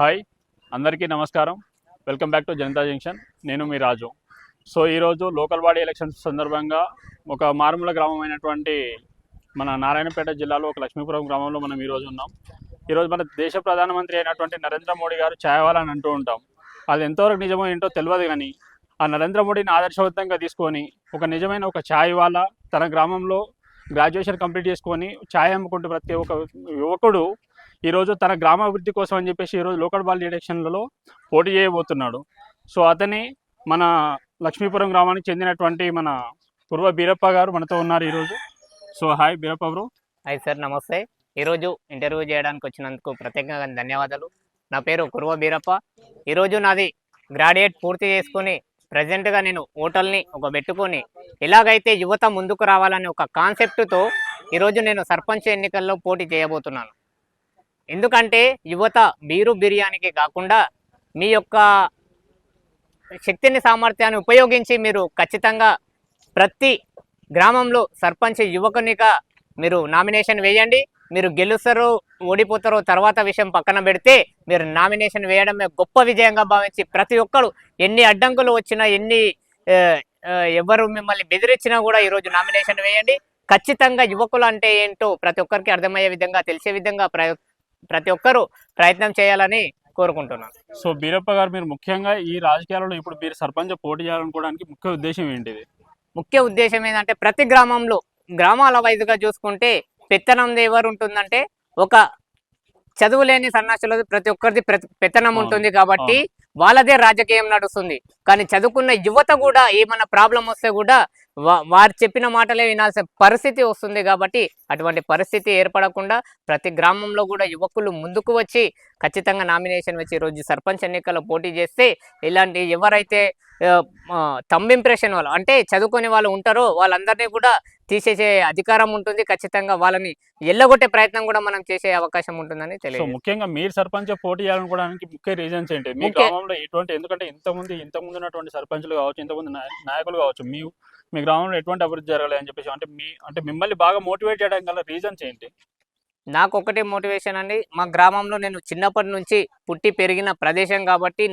Hi అందరికీ నమస్కారం. Welcome back to Janata junction. నేను మీ రాజు. సో ఈరోజు లోకల్ బాడీ ఎలక్షన్స్ సందర్భంగా ఒక మారుమూల గ్రామం అయినటువంటి మన నారాయణపేట జిల్లాలో ఒక లక్ష్మీపురం గ్రామంలో మనం ఈరోజు ఉన్నాం. ఈరోజు మన దేశ ప్రధానమంత్రి అయినటువంటి నరేంద్ర మోడీ గారు ఛాయవాలా అని అంటూ ఉంటాం. అది ఎంతవరకు నిజమో ఏంటో తెలియదు, కానీ ఆ నరేంద్ర మోడీని ఆదర్శవంతంగా తీసుకొని ఒక నిజమైన ఒక ఛాయ్ వాలా తన గ్రామంలో గ్రాడ్యుయేషన్ కంప్లీట్ చేసుకొని ఛాయ్ అమ్ముకుంటూ ప్రతి ఒక్క యువకుడు ఈరోజు తన గ్రామాభివృద్ధి కోసం అని చెప్పేసి ఈరోజు లోకల్ బాడీ ఎలక్షన్లలో పోటీ చేయబోతున్నాడు. సో అతని మన లక్ష్మీపురం గ్రామానికి చెందినటువంటి మన కుర్వ బీరప్ప గారు మనతో ఉన్నారు ఈరోజు. So hi Beerappa bro. Hi sir, నమస్తే. ఈరోజు ఇంటర్వ్యూ చేయడానికి వచ్చినందుకు ప్రత్యేకంగా ధన్యవాదాలు. నా పేరు కుర్వ బీరప్ప. ఈరోజు నాది గ్రాడ్యుయేట్ పూర్తి చేసుకొని ప్రజెంట్గా నేను హోటల్ని పెట్టుకొని ఎలాగైతే యువత ముందుకు రావాలని ఒక కాన్సెప్ట్తో ఈరోజు నేను సర్పంచ్ ఎన్నికల్లో పోటీ చేయబోతున్నాను. ఎందుకంటే యువత బీరు బిర్యానీకి కాకుండా మీ యొక్క శక్తిని సామర్థ్యాన్ని ఉపయోగించి మీరు ఖచ్చితంగా ప్రతి గ్రామంలో సర్పంచ్ యువకునిగా మీరు నామినేషన్ వేయండి. మీరు గెలుస్తారో ఓడిపోతారో తర్వాత విషయం పక్కన పెడితే మీరు నామినేషన్ వేయడమే గొప్ప విజయంగా భావించి ప్రతి ఒక్కరు ఎన్ని అడ్డంకులు వచ్చినా ఎవరు మిమ్మల్ని బెదిరించినా కూడా ఈరోజు నామినేషన్ వేయండి. ఖచ్చితంగా యువకులు అంటే ఏంటో ప్రతి ఒక్కరికి అర్థమయ్యే విధంగా తెలిసే విధంగా ప్రతి ఒక్కరూ ప్రయత్నం చేయాలని కోరుకుంటున్నాను. సో బీరప్ప గారు, మీరు ముఖ్యంగా ఈ రాజకీయాలలో ఇప్పుడు మీరు సర్పంచ్ పోటీ చేయాలనుకోవడానికి ముఖ్య ఉద్దేశం ఏంటిది? ముఖ్య ఉద్దేశం ఏంటంటే ప్రతి గ్రామంలో గ్రామాల వైజ్గా చూసుకుంటే పెత్తనం ఎవరు ఉంటుందంటే ఒక చదువు లేని సన్నాసులది ప్రతి ఒక్కరిది పెత్తనం ఉంటుంది కాబట్టి వాళ్ళదే రాజకీయం నడుస్తుంది. కానీ చదువుకున్న యువత కూడా ఏమన్నా ప్రాబ్లం వస్తే కూడా వారు చెప్పిన మాటలే వినాల్సిన పరిస్థితి వస్తుంది. కాబట్టి అటువంటి పరిస్థితి ఏర్పడకుండా ప్రతి గ్రామంలో కూడా యువకులు ముందుకు వచ్చి ఖచ్చితంగా నామినేషన్ వచ్చి ఈరోజు సర్పంచ్ ఎన్నికల్లో పోటీ చేస్తే ఇలాంటి ఎవరైతే థంబ్ ఇంప్రెషన్ వాళ్ళు అంటే చదువుకునే వాళ్ళు ఉంటారో వాళ్ళందరినీ కూడా తీసేసే అధికారం ఉంటుంది. ఖచ్చితంగా వాళ్ళని ఎల్లగొట్టే ప్రయత్నం కూడా మనం చేసే అవకాశం ఉంటుందని తెలియదు. ముఖ్యంగా మీరు సర్పంచ్ పోటీ చేయాలనుకోవడానికి ముఖ్య రీజన్స్ ఏంటి? మీ గ్రామంలో ఎటువంటి, ఎందుకంటే ఇంతకుముందు ఉన్నటువంటి సర్పంచ్లు కావచ్చు, ఇంతకుముందు నాయకులు కావచ్చు, మీ గ్రామంలో ఎటువంటి అభివృద్ధి జరగాలి అని చెప్పేసి అంటే మిమ్మల్ని బాగా మోటివేట్ చేయడానికి గల రీజన్స్ ఏంటి? నాకు ఒకటే మోటివేషన్ అండి. మా గ్రామంలో నేను చిన్నప్పటి నుంచి పుట్టి పెరిగిన ప్రదేశం కాబట్టి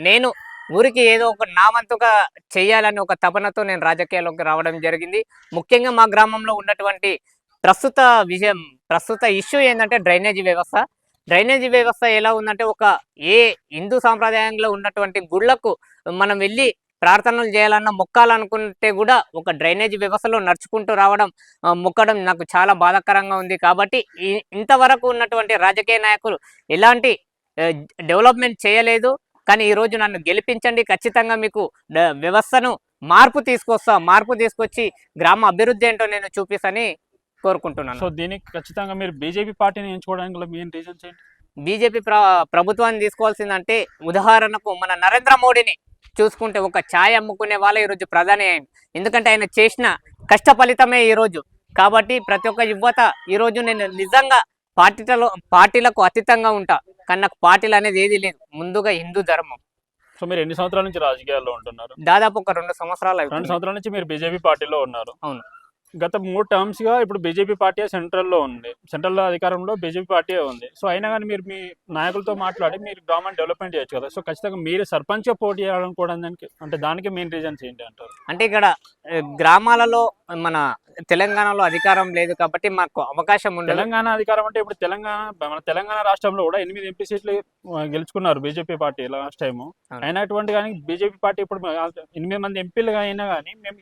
నేను ఊరికి ఏదో ఒక నా వంతుగా చేయాలని ఒక తపనతో నేను రాజకీయాల్లోకి రావడం జరిగింది. ముఖ్యంగా మా గ్రామంలో ఉన్నటువంటి ప్రస్తుత ఇష్యూ ఏంటంటే డ్రైనేజీ వ్యవస్థ. డ్రైనేజీ వ్యవస్థ ఎలా ఉందంటే ఏ హిందూ సాంప్రదాయంలో ఉన్నటువంటి గుళ్లకు మనం వెళ్ళి ప్రార్థనలు చేయాలన్నా మొక్కాలనుకుంటే కూడా ఒక డ్రైనేజీ వ్యవస్థలో నడుచుకుంటూ రావడం మొక్కడం నాకు చాలా బాధాకరంగా ఉంది. కాబట్టి ఇంతవరకు ఉన్నటువంటి రాజకీయ నాయకులు ఎలాంటి డెవలప్మెంట్ చేయలేదు. కానీ ఈరోజు నన్ను గెలిపించండి, ఖచ్చితంగా మీకు వ్యవస్థను మార్పు తీసుకొచ్చి గ్రామ అభివృద్ధి ఏంటో నేను చూపిస్తానని కోరుకుంటున్నాను. సో దీనికి ఖచ్చితంగా మీరు బీజేపీ పార్టీని ఎంచుకోవడానికి మెయిన్ రీజన్స్ ఏంటి? బీజేపీ ప్రభుత్వాన్ని తీసుకోవాల్సిందంటే ఉదాహరణకు మన నరేంద్ర మోడీని చూసుకుంటే ఒక ఛాయ్ అమ్ముకునే వాళ్ళే ఈరోజు ప్రధాని అయింది. ఎందుకంటే ఆయన చేసిన కష్ట ఫలితమే ఈరోజు. కాబట్టి ప్రతి ఒక్క యువత ఈరోజు నేను నిజంగా పార్టీలకు అతీతంగా ఉంటా, కానీ నాకు పార్టీలు అనేది ఏది లేదు. ముందుగా హిందూ ధర్మం. సో మీరు ఎన్ని సంవత్సరాల నుంచి రాజకీయాల్లో ఉంటున్నారు? దాదాపు ఒక 2 సంవత్సరాలు. 2 సంవత్సరాల నుంచి మీరు బీజేపీ పార్టీలో ఉన్నారు. అవును. గత 3 టర్మ్స్గా ఇప్పుడు బీజేపీ పార్టీ సెంట్రల్లో ఉంది, సెంట్రల్ అధికారంలో బీజేపీ పార్టీ ఉంది. సో అయినా కానీ మీరు మీ నాయకులతో మాట్లాడి మీరు గ్రామాన్ని డెవలప్మెంట్ చేయొచ్చు కదా. సో ఖచ్చితంగా మీరు సర్పంచ్గా పోటీ చేయాలనుకోవడానికి దానికి మెయిన్ రీజన్స్ ఏంటి అంటారు? అంటే ఇక్కడ గ్రామాలలో మన తెలంగాణలో అధికారం లేదు కాబట్టి మాకు అవకాశం ఉంది. తెలంగాణ అధికారం అంటే ఇప్పుడు మన తెలంగాణ రాష్ట్రంలో కూడా 8 ఎంపీ సీట్లు గెలుచుకున్నారు బీజేపీ పార్టీ లాస్ట్ టైం. అయినటువంటి కానీ బీజేపీ పార్టీ ఇప్పుడు 8 మంది ఎంపీలుగా అయినా కానీ మేము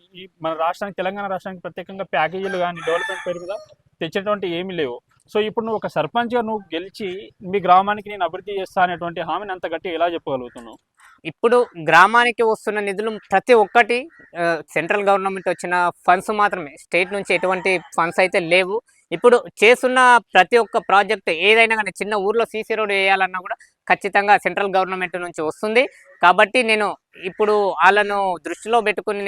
మన రాష్ట్రానికి, తెలంగాణ రాష్ట్రానికి ప్రత్యేకంగా ప్యాకేజీలు కానీ డెవలప్మెంట్ పేరు మీద తెచ్చినటువంటి ఏమీ లేవు. సో ఇప్పుడు నువ్వు ఒక సర్పంచ్గా నువ్వు గెలిచి మీ గ్రామానికి నేను అభివృద్ధి చేస్తా అనేటువంటి హామీని అంత గట్టిగా ఎలా చెప్పగలుగుతున్నావు? ఇప్పుడు గ్రామానికి వస్తున్న నిధులు ప్రతి ఒక్కటి సెంట్రల్ గవర్నమెంట్ వచ్చిన ఫండ్స్ మాత్రమే, స్టేట్ నుంచి ఎటువంటి ఫండ్స్ అయితే లేవు. ఇప్పుడు చేస్తున్న ప్రతి ఒక్క ప్రాజెక్ట్ ఏదైనా కానీ చిన్న ఊర్లో సీసీ రోడ్ వేయాలన్నా కూడా ఖచ్చితంగా సెంట్రల్ గవర్నమెంట్ నుంచి వస్తుంది. కాబట్టి నేను ఇప్పుడు వాళ్ళను దృష్టిలో పెట్టుకుని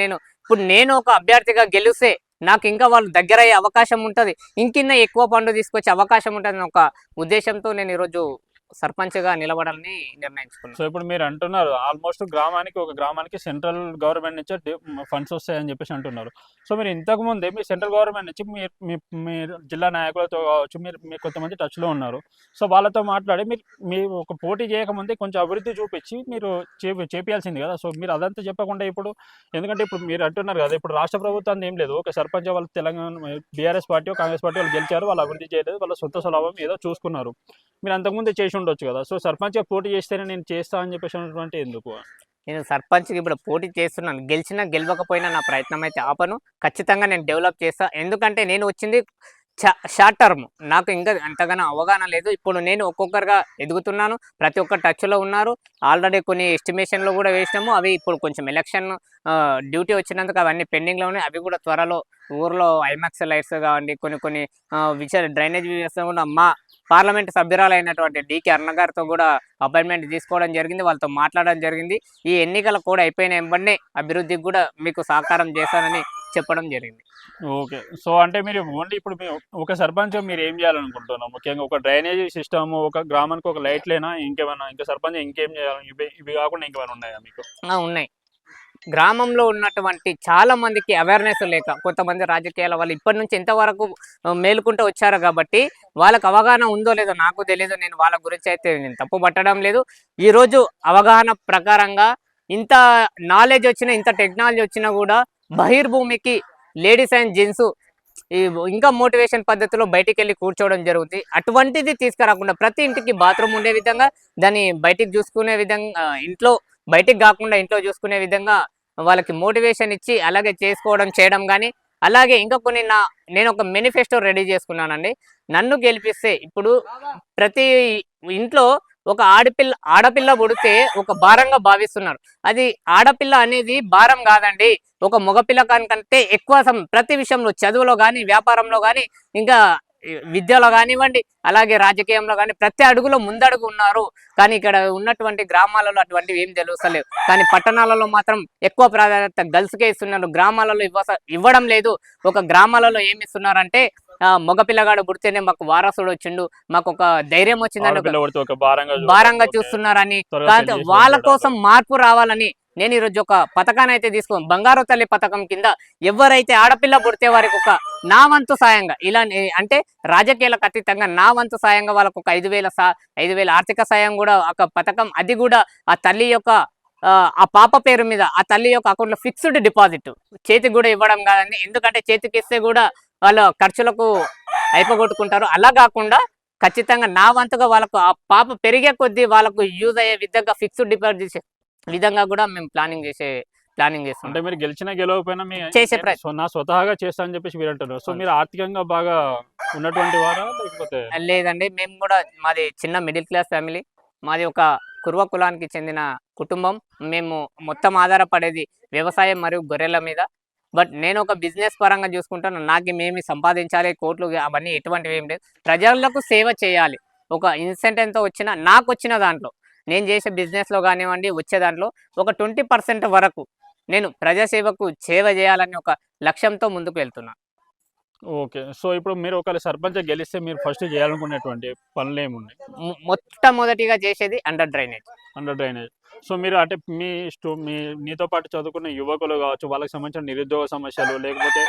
నేను ఒక అభ్యర్థిగా గెలిస్తే నాకు ఇంకా వాళ్ళు దగ్గర అయ్యే అవకాశం ఉంటుంది, ఇంకిన్న ఎక్కువ ఫండ్ తీసుకొచ్చే అవకాశం ఉంటుంది ఒక ఉద్దేశంతో నేను ఈరోజు సర్పంచ్గా నిలబడాలని నిర్ణయించుకున్నాను. సో ఇప్పుడు మీరు అంటున్నారు ఆల్మోస్ట్ ఒక గ్రామానికి సెంట్రల్ గవర్నమెంట్ నుంచి ఫండ్స్ వస్తాయని చెప్పేసి అంటున్నారు. సో మీరు ఇంతకు ముందే మీ సెంట్రల్ గవర్నమెంట్ నుంచి మీరు జిల్లా నాయకులతో కావచ్చు, మీరు కొంతమంది టచ్లో ఉన్నారు. సో వాళ్ళతో మాట్లాడి మీరు ఒక పోటీ చేయకముందే కొంచెం అభివృద్ధి చూపించి మీరు చేపియాల్సింది కదా. సో మీరు అదంతా చెప్పకుండా ఇప్పుడు, ఎందుకంటే ఇప్పుడు మీరు అంటున్నారు కదా, ఇప్పుడు రాష్ట్ర ప్రభుత్వాన్ని ఏం లేదు, ఒక సర్పంచ్ వాళ్ళు Telangana BRS party Congress party వాళ్ళు గెలిచారు, వాళ్ళు అభివృద్ధి చేయలేదు, వాళ్ళ సొంత స్వలాభం ఏదో చూసుకున్నారు. మీరు అంతకుముందే చేసి ఉండొచ్చు కదా. సో సర్పంచ్గా పోటీ చేస్తేనే నేను చేస్తా అని చెప్పేసి అన్నటువంటి ఎందుకు? నేను సర్పంచ్కి ఇప్పుడు పోటీ చేస్తున్నాను. గెలిచినా గెలవకపోయినా నా ప్రయత్నం అయితే ఆపను. ఖచ్చితంగా నేను డెవలప్ చేస్తా. ఎందుకంటే నేను వచ్చింది షార్ట్ టర్మ్. నాకు ఇంకా అంతగానో అవగాహన లేదు. ఇప్పుడు నేను ఒక్కొక్కరుగా ఎదుగుతున్నాను. ప్రతి ఒక్క టచ్లో ఉన్నారు. ఆల్రెడీ కొన్ని ఎస్టిమేషన్లు కూడా వేసినాము. అవి ఇప్పుడు కొంచెం ఎలక్షన్ డ్యూటీ వచ్చినందుకు అవన్నీ పెండింగ్లో ఉన్నాయి. అవి కూడా త్వరలో ఊర్లో ఐమాక్స్ లైట్స్ కావండి, కొన్ని విషయాలు డ్రైనేజ్ వ్యవస్థ కూడా మా పార్లమెంట్ సభ్యురాలైనటువంటి డికే అరుణ గారితో కూడా అపాయింట్మెంట్ తీసుకోవడం జరిగింది. వాళ్ళతో మాట్లాడడం జరిగింది. ఈ ఎన్నికలు కూడా అయిపోయిన వెంబడే అభివృద్ధికి కూడా మీకు సహకారం చేస్తానని చెప్పడం జరిగింది. ఓకే. సో అంటే మీరు ఓన్లీ ఇప్పుడు ఒక సర్పంచ్ మీరు ఏం చేయాలనుకుంటున్నారు? ముఖ్యంగా ఒక డ్రైనేజీ సిస్టమ్, ఒక గ్రామానికి ఒక లైట్లేనా, ఇంకా సర్పంచ్ ఇంకేం చేయాలి? ఇవి కాకుండా ఇంకేమైనా ఉన్నాయా మీకు? ఉన్నాయి. గ్రామంలో ఉన్నటువంటి చాలా మందికి అవేర్నెస్ లేక కొంతమంది రాజకీయాల వాళ్ళు ఇప్పటి నుంచి ఎంతవరకు మేలుకుంటూ వచ్చారు కాబట్టి వాళ్ళకి అవగాహన ఉందో లేదో నాకు తెలియదు. నేను వాళ్ళ గురించి అయితే నేను తప్పు పట్టడం లేదు. ఈరోజు అవగాహన ప్రకారంగా ఇంత నాలెడ్జ్ వచ్చినా, ఇంత టెక్నాలజీ వచ్చినా కూడా బహిర్భూమికి లేడీస్ అండ్ జెంట్స్ ఇంకా మోటివేషన్ పద్ధతిలో బయటికి వెళ్ళి కూర్చోవడం జరుగుతుంది. అటువంటిది తీసుకురాకుండా ప్రతి ఇంటికి బాత్రూమ్ ఉండే విధంగా, దాన్ని బయటికి చూసుకునే విధంగా, ఇంట్లో బయటికి కాకుండా ఇంట్లో చూసుకునే విధంగా వాళ్ళకి మోటివేషన్ ఇచ్చి అలాగే చేయడం కానీ, అలాగే ఇంకా కొన్ని నేను ఒక మేనిఫెస్టో రెడీ చేసుకున్నానండి. నన్ను గెలిపిస్తే ఇప్పుడు ప్రతి ఇంట్లో ఒక ఆడపిల్ల పుడితే ఒక భారంగా భావిస్తున్నారు. అది ఆడపిల్ల అనేది భారం కాదండి. ఒక మగపిల్ల కంటే ఎక్కువ ప్రతి విషయంలో, చదువులో కానీ, వ్యాపారంలో కానీ, ఇంకా విద్యలో కానివ్వండి, అలాగే రాజకీయంలో కానీ ప్రతి అడుగులో ముందడుగు ఉన్నారు. కానీ ఇక్కడ ఉన్నటువంటి గ్రామాలలో అటువంటివి ఏం తెలుస్తలేవు. కానీ పట్టణాలలో మాత్రం ఎక్కువ ప్రాధాన్యత గర్ల్స్కే ఇస్తున్నారు. గ్రామాలలో ఇవ్వడం లేదు. ఒక గ్రామాలలో ఏమి ఇస్తున్నారంటే మగపిల్లగాడు పుడితేనే మాకు వారసుడు వచ్చిండు, మాకు ఒక ధైర్యం వచ్చిందని భారంగా చూస్తున్నారని, వాళ్ళ కోసం మార్పు రావాలని నేను ఈరోజు ఒక పథకాన్ని అయితే తీసుకోను. బంగారు తల్లి పథకం కింద ఎవరైతే ఆడపిల్ల పుడితే వారికి ఒక నా వంతు సాయంగా, ఇలా అంటే రాజకీయాలకు అతీతంగా నా వంతు సాయంగా వాళ్ళకు ఒక 5,000 ఆర్థిక సాయం కూడా ఒక పథకం. అది కూడా ఆ తల్లి యొక్క ఆ పాప పేరు మీద ఆ తల్లి యొక్క అకౌంట్లో ఫిక్స్డ్ డిపాజిట్, చేతికి కూడా ఇవ్వడం కాదండి. ఎందుకంటే చేతికి ఇస్తే కూడా వాళ్ళ ఖర్చులకు అయిపోగొట్టుకుంటారు. అలా కాకుండా ఖచ్చితంగా నా వంతుగా వాళ్ళకు ఆ పాప పెరిగే కొద్దీ వాళ్ళకు యూజ్ అయ్యే విధంగా ఫిక్స్డ్ డిపాజిట్ విధంగా కూడా మేము ప్లానింగ్ చేస్తాం. అంటే మీరు గెలవకపోయినా చేసే నా స్వతహాగా చేస్తా అని చెప్పేసి మీరు అంటున్నారు. సో మీరు ఆర్థికంగా బాగా ఉన్నటువంటి వారా లేకపోతే? లేదండి, మేము కూడా మాది చిన్న మిడిల్ క్లాస్ ఫ్యామిలీ. మాది ఒక కుర్వ కులానికి చెందిన కుటుంబం. మేము మొత్తం ఆధారపడేది వ్యవసాయం మరియు గొర్రెల మీద. బట్ నేను ఒక బిజినెస్ పరంగా చూసుకుంటాను. నాకు మేమి సంపాదించాలి, కోట్లు అవన్నీ ఎటువంటివి ఏం లేదు. ప్రజలకు సేవ చేయాలి. ఒక ఇన్సెంటివ్తో వచ్చిన నాకు వచ్చిన దాంట్లో నేను చేసే బిజినెస్లో కానివ్వండి, వచ్చే దాంట్లో ఒక 20% వరకు నేను ప్రజాసేవకు సేవ చేయాలని ఒక లక్ష్యంతో ముందుకు వెళ్తున్నాను. ఓకే. సో ఇప్పుడు మీరు ఒకవేళ సర్పంచ్ గెలిస్తే మీరు ఫస్ట్ చేయాలనుకునేటువంటి పనులు ఏమున్నాయి? మొట్టమొదటిగా చేసేది అండర్ డ్రైనేజ్. సో మీరు అంటే మీతో పాటు చదువుకున్న యువకులు కావచ్చు, వాళ్ళకి సంబంధించిన నిరుద్యోగ సమస్యలు, లేకపోతే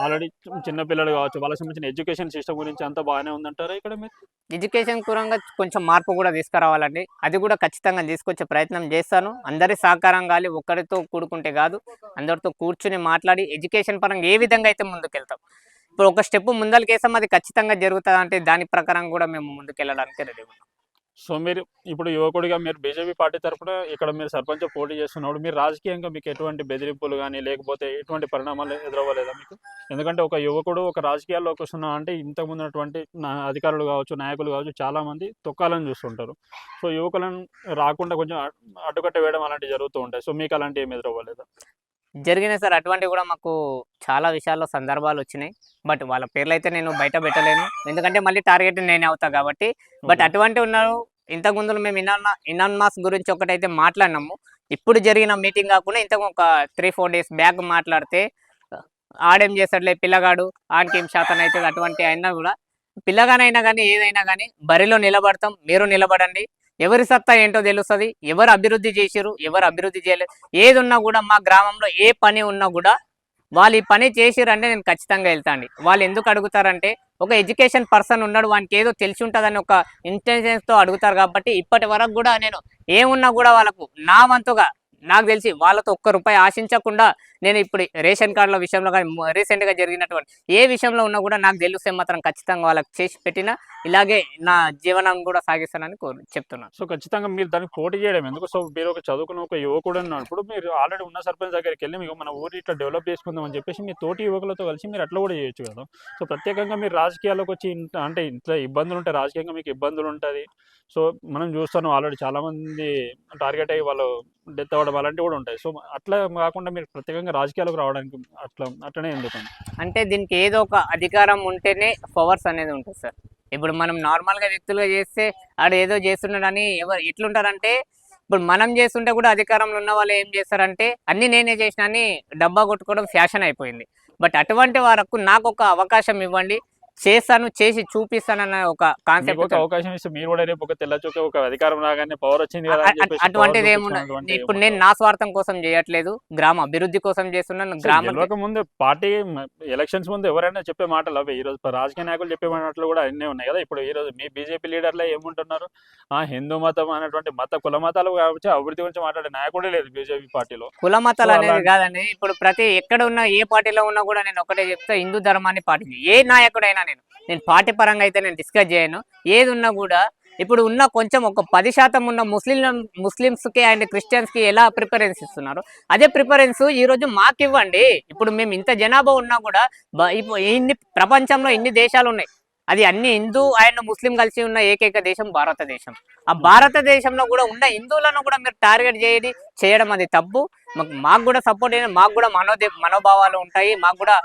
ఆల్రెడీ చిన్నపిల్లలు కావచ్చు, వాళ్ళకి సంబంధించిన ఎడ్యుకేషన్ సిస్టమ్ గురించి అంతా బాగానే ఉందంటారా ఇక్కడ మీరు? ఎడ్యుకేషన్ పరంగా కొంచెం మార్పు కూడా తీసుకురావాలండి. అది కూడా ఖచ్చితంగా తీసుకొచ్చే ప్రయత్నం చేస్తాను. అందరి సహకారం కావాలి, ఒక్కరితో కూడుకుంటే కాదు. అందరితో కూర్చుని మాట్లాడి ఎడ్యుకేషన్ పరంగా ఏ విధంగా అయితే ముందుకెళ్తాం, ఇప్పుడు ఒక స్టెప్ ముందరికేసాం, అది ఖచ్చితంగా జరుగుతుంది అంటే దాని ప్రకారం కూడా మేము ముందుకెళ్ళడానికి రెడీ ఉన్నాం. సో మీరు ఇప్పుడు యువకుడిగా మీరు బీజేపీ పార్టీ తరఫున ఇక్కడ మీరు సర్పంచ్ పోటీ చేస్తున్నప్పుడు మీరు రాజకీయంగా మీకు ఎటువంటి బెదిరింపులు కానీ లేకపోతే ఎటువంటి పరిణామాలు ఎదురవ్వలేదా మీకు? ఎందుకంటే ఒక యువకుడు ఒక రాజకీయాల్లోకి వస్తున్నా అంటే ఇంతకుముందు ఉన్నటువంటి అధికారులు కావచ్చు, నాయకులు కావచ్చు, చాలామంది తొక్కాలని చూస్తుంటారు. సో యువకులను రాకుండా కొంచెం అడ్డుకట్ట వేయడం అలాంటివి జరుగుతూ ఉంటాయి. సో మీకు అలాంటి ఏమి ఎదురవ్వలేదా? జరిగినాయి సార్. అటువంటివి కూడా మాకు చాలా విషయాల్లో సందర్భాలు వచ్చినాయి. బట్ వాళ్ళ పేర్లు అయితే నేను బయట పెట్టలేను, ఎందుకంటే మళ్ళీ టార్గెట్ నేనే అవుతా కాబట్టి. బట్ అటువంటి ఉన్నారు. ఇంతకుముందు మేము ఇనాన్మాస్ గురించి ఒకటైతే మాట్లాడినాము. ఇప్పుడు జరిగిన మీటింగ్ కాకుండా ఇంతకు ఒక 3-4 డేస్ బ్యాక్ మాట్లాడితే ఆడేం చేస్తాడులే పిల్లగాడు, ఆడికి ఏం శాతం అవుతుంది అటువంటి అయినా కూడా పిల్లగానైనా కానీ ఏదైనా కానీ బరిలో నిలబడతాం, మీరు నిలబడండి. ఎవరి సత్తా ఏంటో తెలుస్తుంది, ఎవరు అభివృద్ధి చేసిరు, ఎవరు అభివృద్ధి చేయలేదు. ఏది ఉన్నా కూడా మా గ్రామంలో ఏ పని ఉన్నా కూడా వాళ్ళు ఈ పని చేసిరంటే నేను ఖచ్చితంగా వెళ్తాండి. వాళ్ళు ఎందుకు అడుగుతారంటే ఒక ఎడ్యుకేషన్ పర్సన్ ఉన్నాడు, వానికి ఏదో తెలిసి ఉంటుందని ఒక ఇంటెన్షన్స్తో అడుగుతారు. కాబట్టి ఇప్పటి వరకు కూడా నేను ఏమున్నా కూడా వాళ్ళకు నా వంతుగా నాకు తెలిసి వాళ్ళతో ఒక్క రూపాయి ఆశించకుండా నేను ఇప్పుడు రేషన్ కార్డుల విషయంలో కానీ రీసెంట్గా జరిగినటువంటి ఏ విషయంలో ఉన్నా కూడా నాకు తెలిస్తే మాత్రం ఖచ్చితంగా వాళ్ళకి చేసి పెట్టిన ఇలాగే నా జీవనం కూడా సాగిస్తానని చెప్తున్నాను. సో ఖచ్చితంగా మీరు దానికి పోటీ చేయడం ఎందుకు? సో మీరు ఒక చదువుకున్న ఒక యువకుడు అన్నప్పుడు మీరు ఆల్రెడీ ఉన్న సర్పంచ్ దగ్గరికి వెళ్ళి మీకు మన ఊరి ఇట్లా డెవలప్ చేసుకుందాం అని చెప్పేసి మీ తోటి యువకులతో కలిసి మీరు అట్లా కూడా చేయొచ్చు కదా. సో ప్రత్యేకంగా మీరు రాజకీయాల్లోకి వచ్చి అంటే ఇంట్లో ఇబ్బందులు ఉంటాయి, రాజకీయంగా మీకు ఇబ్బందులు ఉంటుంది. సో మనం చూస్తాను ఆల్రెడీ చాలామంది టార్గెట్ అయ్యి వాళ్ళు డెత్ అవ్వడం అలాంటివి కూడా ఉంటాయి. సో అట్లా కాకుండా మీరు ప్రత్యేకంగా రాజకీయాలకు రావడానికి అట్లనే ఎందుకు? అంటే దీనికి ఏదో ఒక అధికారం ఉంటేనే పవర్స్ అనేది ఉంటుంది సార్. ఇప్పుడు మనం నార్మల్గా వ్యక్తులుగా చేస్తే ఆడు ఏదో చేస్తున్నాడని ఎవరు ఎట్లుంటారంటే, ఇప్పుడు మనం చేస్తుంటే కూడా అధికారంలో ఉన్న వాళ్ళు ఏం చేస్తారంటే అన్ని నేనే చేసిన అని డబ్బా కొట్టుకోవడం ఫ్యాషన్ అయిపోయింది. బట్ అటువంటి వరకు నాకు ఒక అవకాశం ఇవ్వండి, చేస్తాను, చేసి చూపిస్తానన్న ఒక కాన్సెప్ట్. అవకాశం ఇస్తే మీరు కూడా రేపు ఒక తెల్లచొక్క ఒక అధికారం రాగానే పవర్ వచ్చింది కదా అటువంటిది ఏముండదు. ఇప్పుడు నేను నా స్వార్థం కోసం చేయట్లేదు, గ్రామ అభివృద్ధి కోసం చేస్తున్నాను. గ్రామం ముందు పార్టీ ఎలక్షన్స్ ముందు ఎవరైనా చెప్పే మాటలు అవే. ఈ రోజు రాజకీయ నాయకులు చెప్పే మాటలు కూడా అన్నీ ఉన్నాయి కదా. ఇప్పుడు ఈ రోజు మీ బీజేపీ లీడర్లు ఏముంటున్నారు? హిందూ మతం అనేటువంటి కుల మతాలు కావచ్చు అభివృద్ధి గురించి మాట్లాడే నాయకుడే లేదు బీజేపీ పార్టీలో. కుల మతాలు అనేది కాదండి. ఇప్పుడు ప్రతి ఎక్కడ ఉన్నా ఏ పార్టీలో ఉన్నా కూడా నేను ఒకటే చెప్తా, హిందూ ధర్మాన్ని పాటించి ఏ నాయకుడైనా నేను పార్టీ పరంగా అయితే నేను డిస్కస్ చేయను. ఏది ఉన్నా కూడా ఇప్పుడు ఉన్న కొంచెం ఒక 10% ఉన్న ముస్లిమ్స్కి అండ్ క్రిస్టియన్స్కి ఎలా ప్రిఫరెన్స్ ఇస్తున్నారు అదే ప్రిఫరెన్స్ ఈరోజు మాకు ఇవ్వండి. ఇప్పుడు మేము ఇంత జనాభా ఉన్నా కూడా ఇన్ని ప్రపంచంలో ఇన్ని దేశాలు ఉన్నాయి, అది అన్ని హిందూ అండ్ ముస్లిం కలిసి ఉన్న ఏకైక దేశం భారతదేశం. ఆ భారతదేశంలో కూడా ఉన్న హిందువులను కూడా మీరు టార్గెట్ చేయడం అది తప్పు. మాకు కూడా సపోర్ట్ అయినా మాకు కూడా మనోభావాలు ఉంటాయి, మాకు కూడా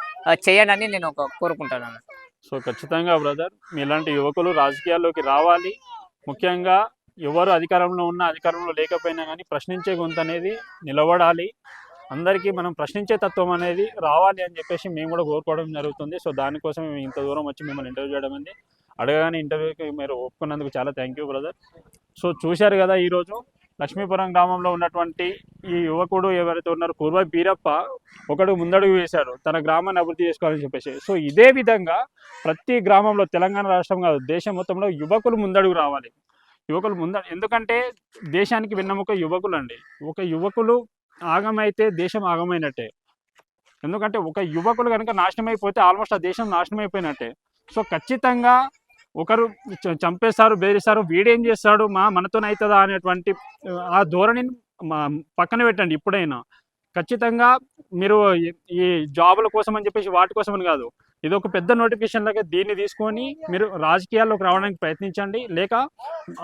చేయండి అని నేను కోరుకుంటున్నాను. సో ఖచ్చితంగా బ్రదర్, మీలాంటి యువకులు రాజకీయాల్లోకి రావాలి. ముఖ్యంగా ఎవరు అధికారంలో ఉన్నా అధికారంలో లేకపోయినా కానీ ప్రశ్నించే గొంతు అనేది నిలబడాలి. అందరికీ మనం ప్రశ్నించే తత్వం అనేది రావాలి అని చెప్పేసి మేము కూడా కోరుకోవడం జరుగుతుంది. సో దానికోసం మేము ఇంత దూరం వచ్చి మిమ్మల్ని ఇంటర్వ్యూ చేయడం ఉంది. అడగగానే ఇంటర్వ్యూకి మీరు ఒప్పుకున్నందుకు చాలా థ్యాంక్ యూ బ్రదర్. సో చూశారు కదా, ఈరోజు లక్ష్మీపురం గ్రామంలో ఉన్నటువంటి ఈ యువకుడు ఎవరైతే ఉన్నారో పూర్వ బీరప్ప ఒకడు ముందడుగు వేశాడు తన గ్రామాన్ని అభివృద్ధి చేసుకోవాలని చెప్పేసి. సో ఇదే విధంగా ప్రతి గ్రామంలో తెలంగాణ రాష్ట్రం కాదు దేశం మొత్తంలో యువకులు ముందడుగు రావాలి. ఎందుకంటే దేశానికి వెన్నెముక యువకులు అండి. ఒక యువకులు ఆగమైతే దేశం ఆగమైనట్టే. ఎందుకంటే ఒక యువకులు కనుక నాశనం అయిపోతే ఆల్మోస్ట్ ఆ దేశం నాశనం అయిపోయినట్టే. సో ఖచ్చితంగా ఒకరు చంపేస్తారు, బెదిరిస్తారు, వీడేం చేస్తాడు మనతోనవుతుందా అనేటువంటి ఆ ధోరణిని పక్కన పెట్టండి. ఇప్పుడైనా ఖచ్చితంగా మీరు ఈ జాబుల కోసం అని చెప్పేసి వాటి కోసం అని కాదు, ఇది ఒక పెద్ద నోటిఫికేషన్ లాగా దీన్ని తీసుకొని మీరు రాజకీయాల్లోకి రావడానికి ప్రయత్నించండి. లేక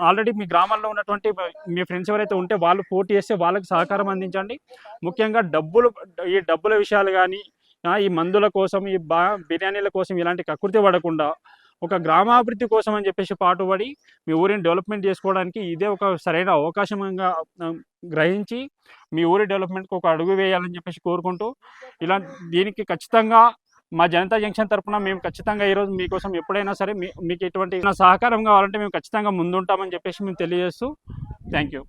ఆల్రెడీ మీ గ్రామాల్లో ఉన్నటువంటి మీ ఫ్రెండ్స్ ఎవరైతే ఉంటే వాళ్ళు పోటీ చేస్తే వాళ్ళకి సహకారం అందించండి. ముఖ్యంగా ఈ డబ్బుల విషయాలు కానీ ఈ మందుల కోసం ఈ బిర్యానీల కోసం ఇలాంటి కకృతి పడకుండా ఒక గ్రామాభివృద్ధి కోసం అని చెప్పేసి పాటుపడి మీ ఊరిని డెవలప్మెంట్ చేసుకోవడానికి ఇదే ఒక సరైన అవకాశంగా గ్రహించి మీ ఊరి డెవలప్మెంట్కి ఒక అడుగు వేయాలని చెప్పేసి కోరుకుంటూ దీనికి ఖచ్చితంగా మా జనతా జంక్షన్ తరఫున మేము ఖచ్చితంగా ఈరోజు మీకోసం ఎప్పుడైనా సరే మీకు ఎటువంటి సహకారం కావాలంటే మేము ఖచ్చితంగా ముందుంటామని చెప్పేసి మేము తెలియజేస్తూ థ్యాంక్ యూ.